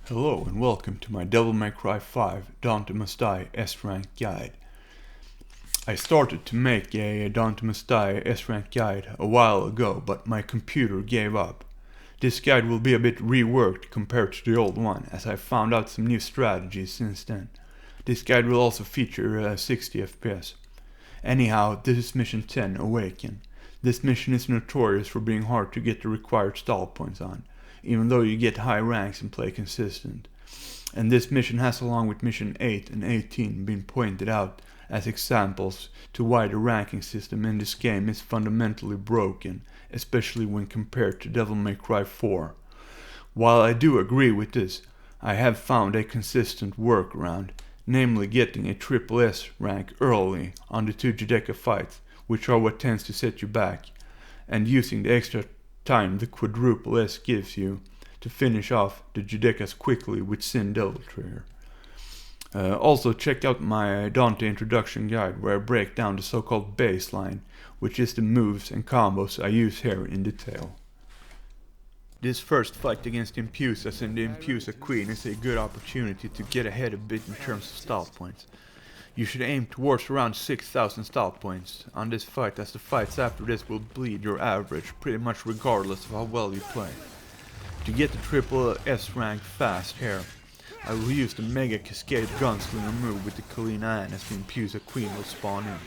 Hello and welcome to my Devil May Cry 5 Dante Must Die S-Rank guide. I started to make a Dante Must Die S-Rank guide a while ago, but my computer gave up. This guide will be a bit reworked compared to the old one, as I found out some new strategies since then. This guide will also feature 60 FPS. Anyhow, this is mission 10, Awaken. This mission is notorious for being hard to get the required stall points on, even though you get high ranks and play consistent. And this mission has, along with mission 8 and 18, been pointed out as examples to why the ranking system in this game is fundamentally broken, especially when compared to Devil May Cry 4. While I do agree with this, I have found a consistent workaround, namely getting a triple S rank early on the two Judekia fights, which are what tends to set you back, and using the extra time the quadruple S gives you to finish off the Judekias quickly with Sin Devil Trigger. Also check out my Dante introduction guide, where I break down the so-called baseline, which is the moves and combos I use here in detail. This first fight against Infusers and the Infuser Queen is a good opportunity to get ahead a bit in terms of stall points. You should aim towards around 6,000 stall points on this fight, as the fights after this will bleed your average pretty much regardless of how well you play. To get the triple S rank fast here, I will use the Mega Cascade Gunslinger move with the Kalina Ann, as the Infuser Queen will spawn in.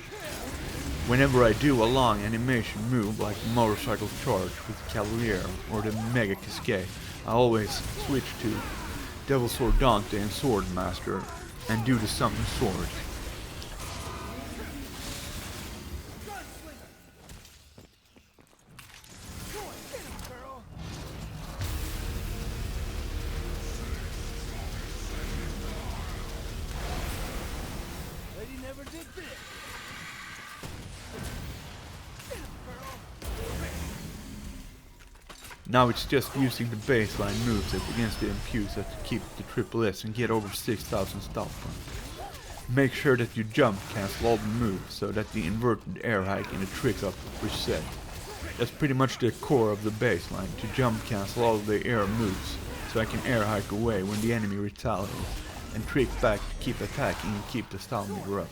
Whenever I do a long animation move like the Motorcycle Charge with the Cavalier or the Mega Cascade, I always switch to Devil Sword Dante and Sword Master and do the Summon Sword. Now it's just using the baseline moveset against the Impuser to keep the triple S and get over 6,000 stall points. Make sure that you jump cancel all the moves so that the inverted air hike and the trick up reset. That's pretty much the core of the baseline, to jump cancel all the air moves so I can air hike away when the enemy retaliates, and trick back to keep attacking and keep the stall meter up.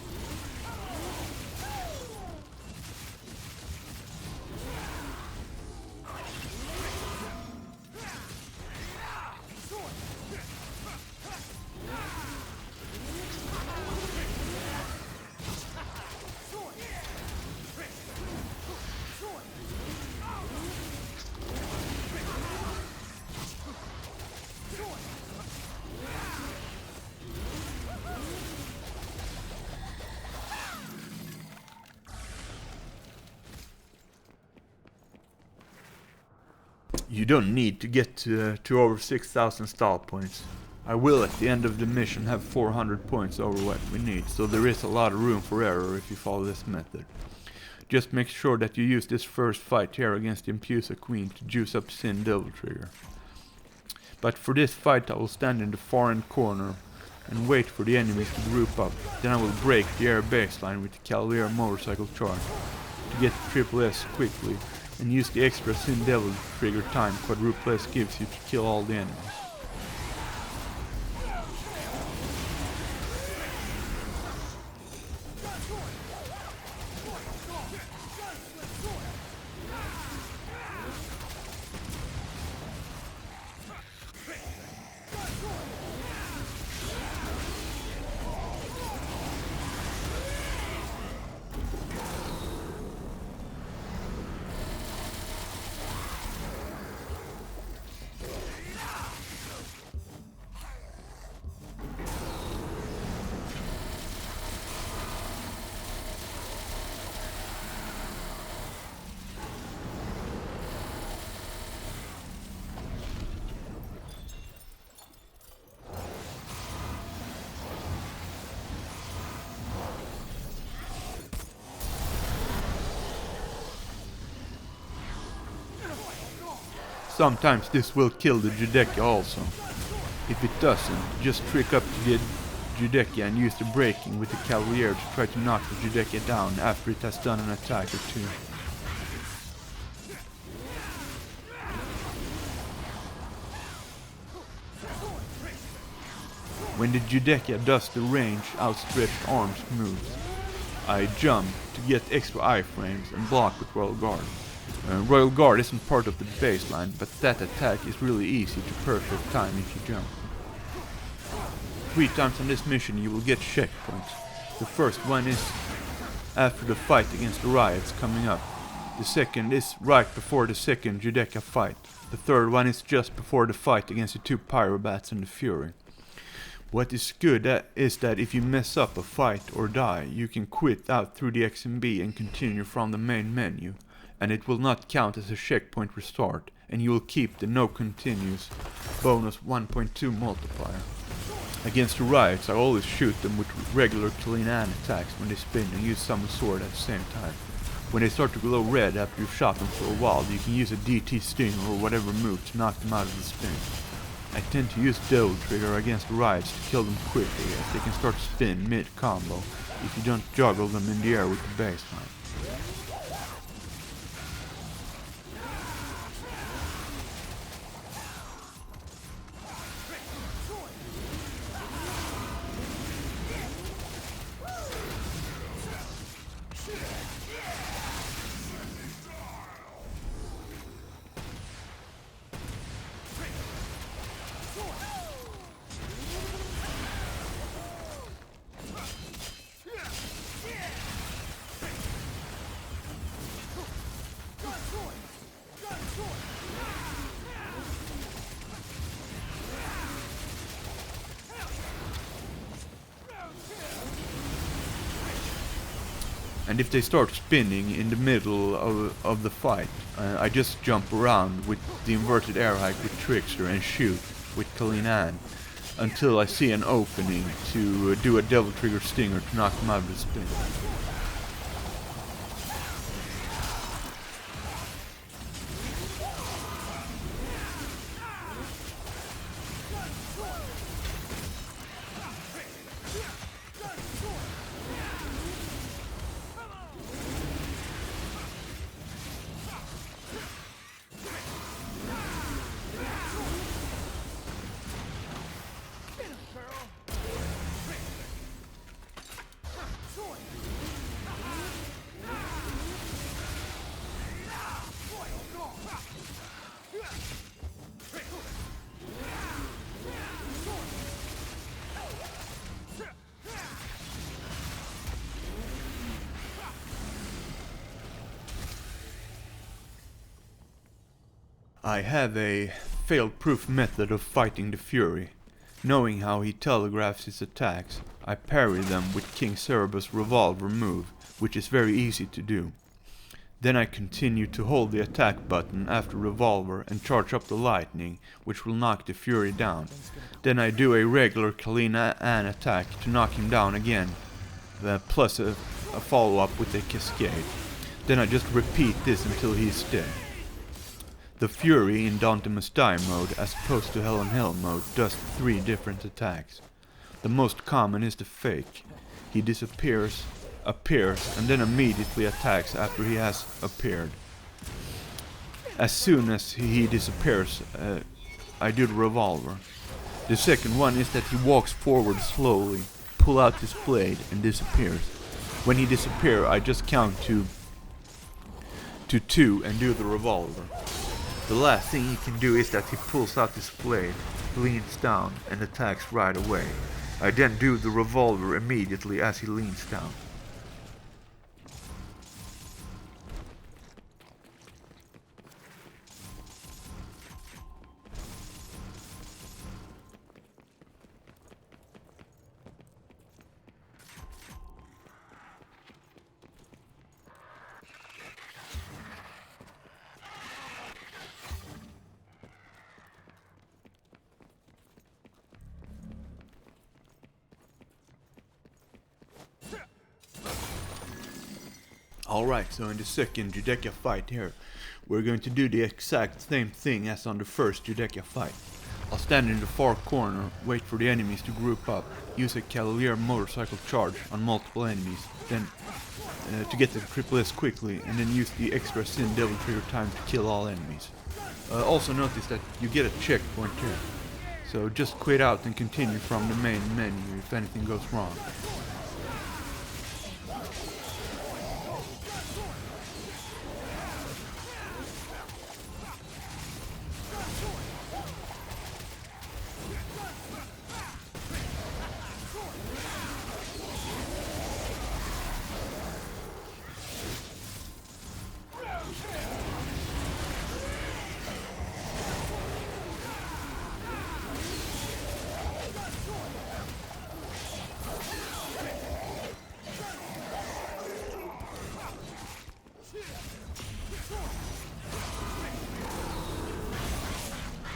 You don't need to get to over 6,000 stall points. I will at the end of the mission have 400 points over what we need, so there is a lot of room for error if you follow this method. Just make sure that you use this first fight here against the Impuser Queen to juice up Sin Devil Trigger. But for this fight I will stand in the far end corner and wait for the enemies to group up. Then I will break the air baseline with the Cavalier Motorcycle Charge to get the triple S quickly, and use the extra Sin Devil Trigger time quadruple S gives you to kill all the enemies. Sometimes this will kill the Judekia also. If it doesn't, just trick up to the Judekia and use the braking with the Cavalier to try to knock the Judekia down after it has done an attack or two. When the Judekia does the range outstretched arms moves, I jump to get extra iframes and block with Royal Guard. Royal Guard isn't part of the baseline, but that attack is really easy to perfect time if you jump. 3 times on this mission you will get checkpoints. The first one is after the fight against the Riots coming up. The second is right before the second Judekia fight. The third one is just before the fight against the 2 Pyrobats and the Fury. What is good is that if you mess up a fight or die, you can quit out through the XMB and continue from the main menu, and it will not count as a checkpoint restart, and you will keep the no continuous bonus 1.2 multiplier. Against the Riots, I always shoot them with regular clean and attacks when they spin and use summon sword at the same time. When they start to glow red after you've shot them for a while, you can use a DT sting or whatever move to knock them out of the spin. I tend to use Devil Trigger against the Riots to kill them quickly, as they can start to spin mid-combo if you don't juggle them in the air with the baseline. And if they start spinning in the middle of the fight, I just jump around with the inverted air hike with Trickster and shoot with Kalinan until I see an opening to do a Devil Trigger Stinger to knock them out of the spin. I have a fail-proof method of fighting the Fury. Knowing how he telegraphs his attacks, I parry them with King Cerebus' revolver move, which is very easy to do. Then I continue to hold the attack button after revolver and charge up the lightning, which will knock the Fury down. Then I do a regular Kalina Ann attack to knock him down again, plus a follow-up with a cascade. Then I just repeat this until he's dead. The Fury in Dante Must Die mode, as opposed to Hell in Hell mode, does 3 different attacks. The most common is the fake. He disappears, appears, and then immediately attacks after he has appeared. As soon as he disappears, I do the revolver. The second one is that he walks forward slowly, pull out his blade, and disappears. When he disappears, I just count to 2 and do the revolver. The last thing he can do is that he pulls out his blade, leans down, and attacks right away. I then do the revolver immediately as he leans down. Alright, so in the second Judekia fight here, we're going to do the exact same thing as on the first Judekia fight. I'll stand in the far corner, wait for the enemies to group up, use a Cavalier motorcycle charge on multiple enemies, then to get the triple S quickly, and then use the extra Sin Devil Trigger time to kill all enemies. Also notice that you get a checkpoint here. So just quit out and continue from the main menu if anything goes wrong.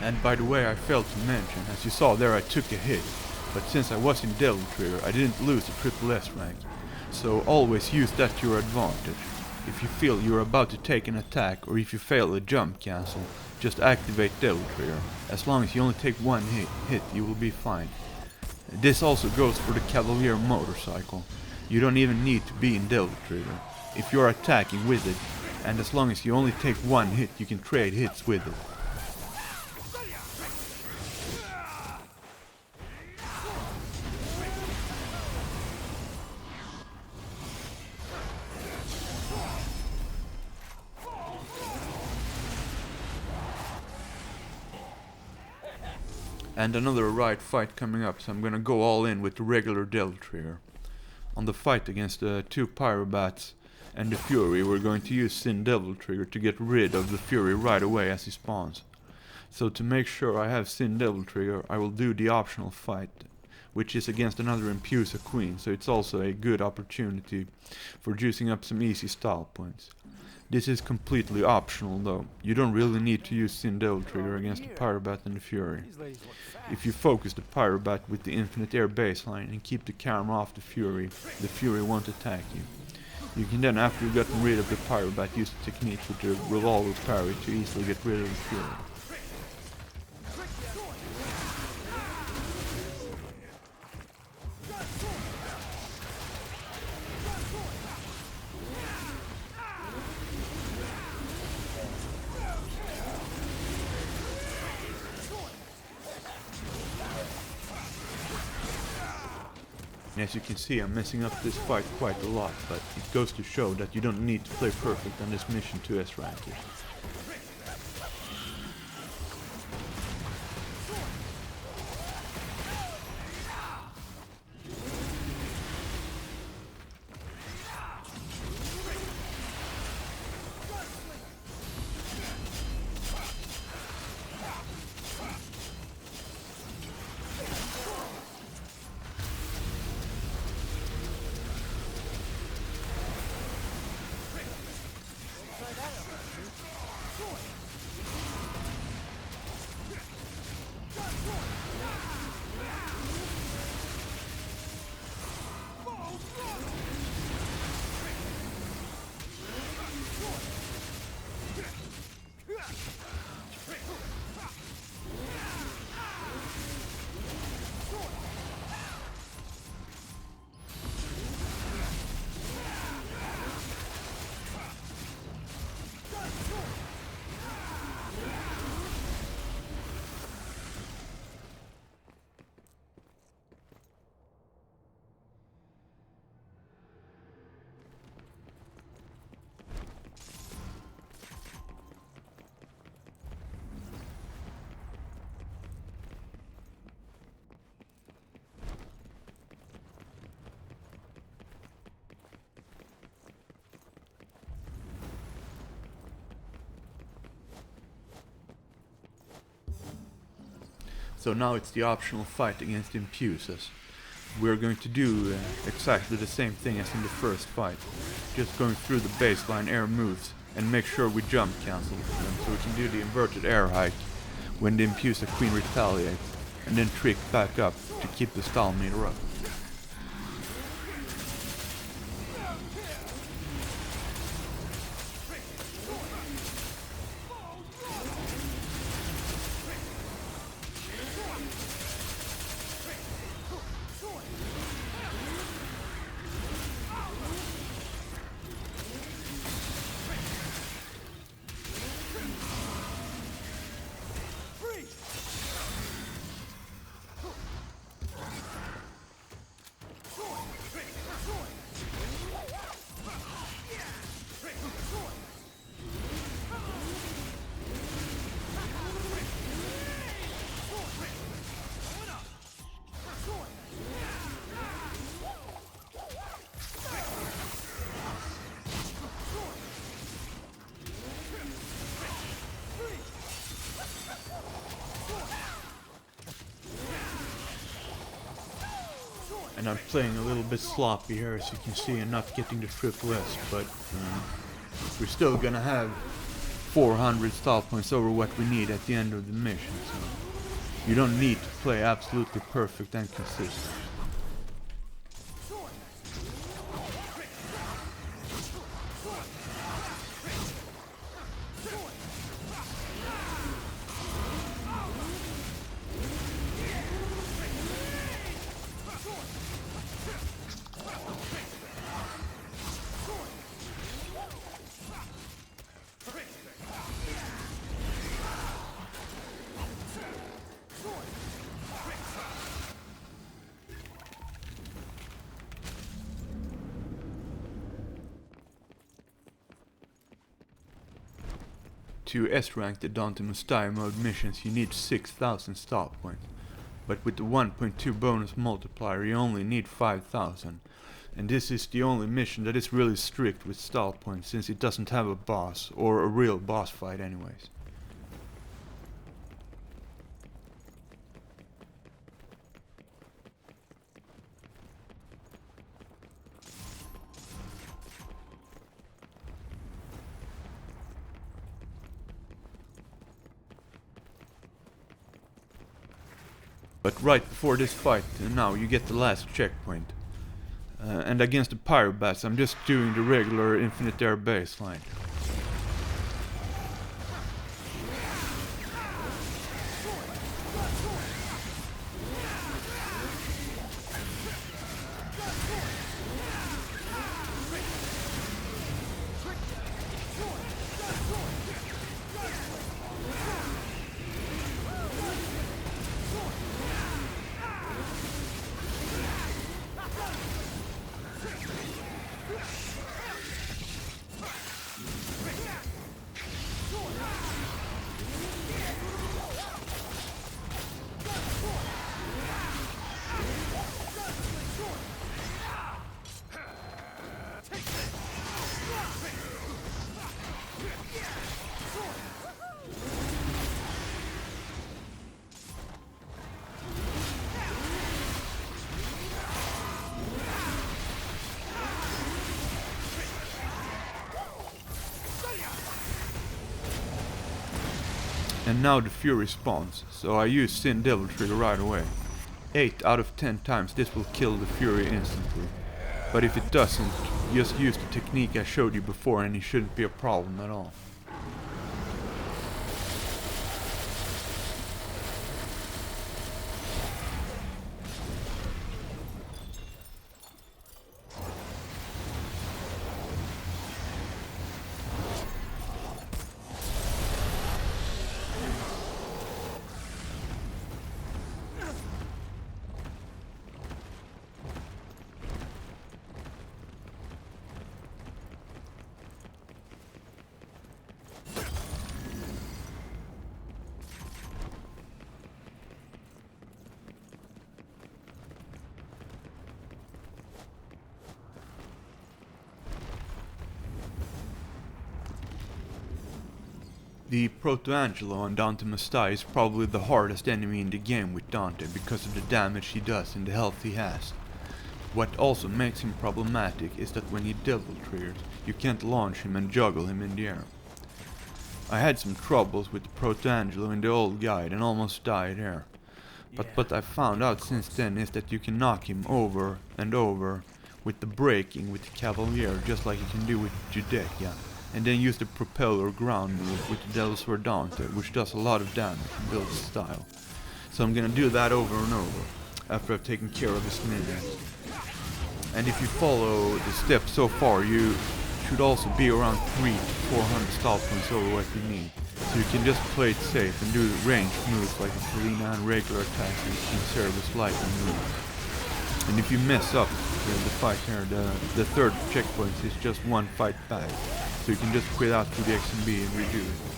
And by the way, I failed to mention, as you saw there I took a hit, but since I was in Devil Trigger I didn't lose the triple S rank, so always use that to your advantage. If you feel you're about to take an attack or if you fail a jump cancel, just activate Devil Trigger. As long as you only take one hit you will be fine. This also goes for the Cavalier motorcycle. You don't even need to be in Devil Trigger. If you're attacking with it, and as long as you only take one hit you can trade hits with it. And another Riot fight coming up, so I'm gonna go all in with the regular Devil Trigger. On the fight against the two Pyrobats and the Fury, we're going to use Sin Devil Trigger to get rid of the Fury right away as he spawns. So to make sure I have Sin Devil Trigger, I will do the optional fight, which is against another Impusa Queen, so it's also a good opportunity for juicing up some easy style points. This is completely optional though. You don't really need to use Sin Devil Trigger against the Pyrobat and the Fury. If you focus the Pyrobat with the Infinite Air baseline and keep the camera off the Fury won't attack you. You can then, after you've gotten rid of the Pyrobat, use the technique with the revolver parry to easily get rid of the Fury. And as you can see, I'm messing up this fight quite a lot, but it goes to show that you don't need to play perfect on this mission to S-rank it. So now it's the optional fight against Infusers. We're going to do exactly the same thing as in the first fight. Just going through the baseline air moves and make sure we jump cancel them so we can do the inverted air hike when the Impusa Queen retaliates and then trick back up to keep the stall meter up. And I'm playing a little bit sloppy here, as you can see, and not getting the triple S, but we're still gonna have 400 style points over what we need at the end of the mission, so you don't need to play absolutely perfect and consistent. To S-rank the Dante mode missions you need 6,000 style points, but with the 1.2 bonus multiplier you only need 5,000, and this is the only mission that is really strict with style points since it doesn't have a boss, or a real boss fight anyways. But right before this fight, now you get the last checkpoint. And against the Pyrobats, I'm just doing the regular infinite air baseline. And now the Fury spawns, so I use Sin Devil Trigger right away. 8 out of 10 times this will kill the Fury instantly. But if it doesn't, just use the technique I showed you before and it shouldn't be a problem at all. The Protangelo on Dante is probably the hardest enemy in the game with Dante because of the damage he does and the health he has. What also makes him problematic is that when he devil triggers, you can't launch him and juggle him in the air. I had some troubles with the Protangelo in the old guide and almost died here. But what I found out since then is that you can knock him over and over with the braking with the Cavalier, just like you can do with Judekia. And then use the propeller ground move with the Devil's Sword Dante, which does a lot of damage and builds style. So I'm gonna do that over and over, after I've taken care of his minions. And if you follow the steps so far, you should also be around 300 to 400 style points over what you need. So you can just play it safe and do ranged moves like the Selena and regular attacks and Cerberus lightning moves. And if you mess up the fight here, the third checkpoint is just one fight back. So you can just quit out through the XMB and redo it.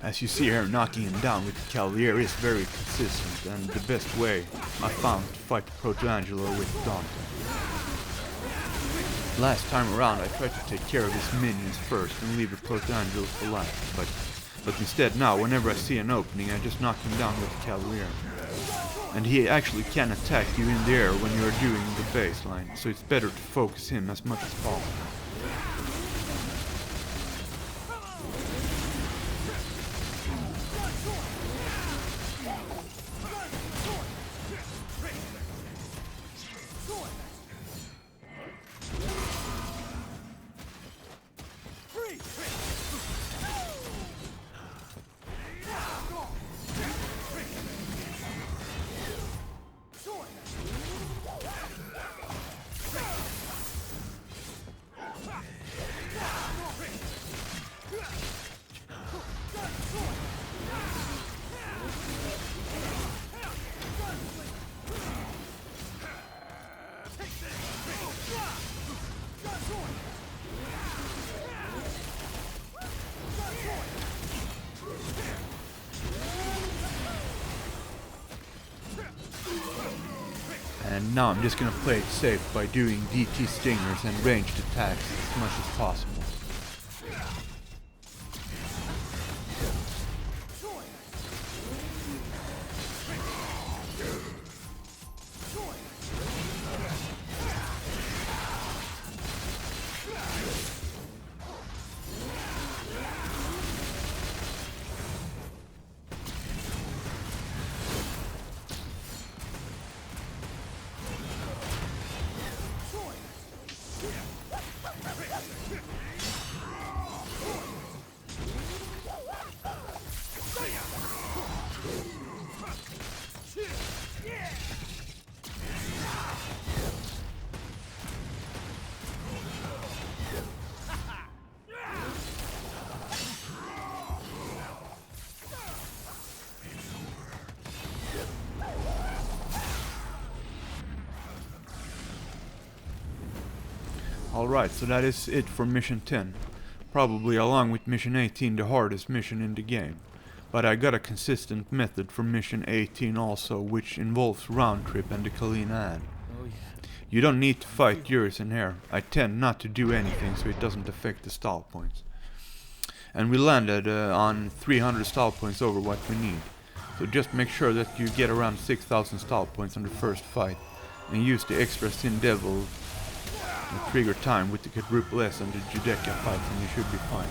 As you see here, knocking him down with the Cavalier is very consistent and the best way I found to fight Protangelo with Dante. Last time around I tried to take care of his minions first and leave the Protangelo for last, but instead now whenever I see an opening I just knock him down with the Cavalier. And he actually can attack you in the air when you are doing the baseline, so it's better to focus him as much as possible. And now I'm just gonna play it safe by doing DT stingers and ranged attacks as much as possible. Alright, so that is it for mission 10. Probably along with mission 18 the hardest mission in the game. But I got a consistent method for mission 18 also, which involves round trip and the Kalina ad. Oh yeah. You don't need to fight yours in here. I tend not to do anything so it doesn't affect the stall points. And we landed on 300 stall points over what we need. So just make sure that you get around 6,000 stall points on the first fight. And use the extra Sin Devil trigger time with the quadruple S and the Judekia fight and you should be fine.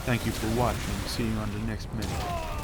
Thank you for watching. See you on the next minute.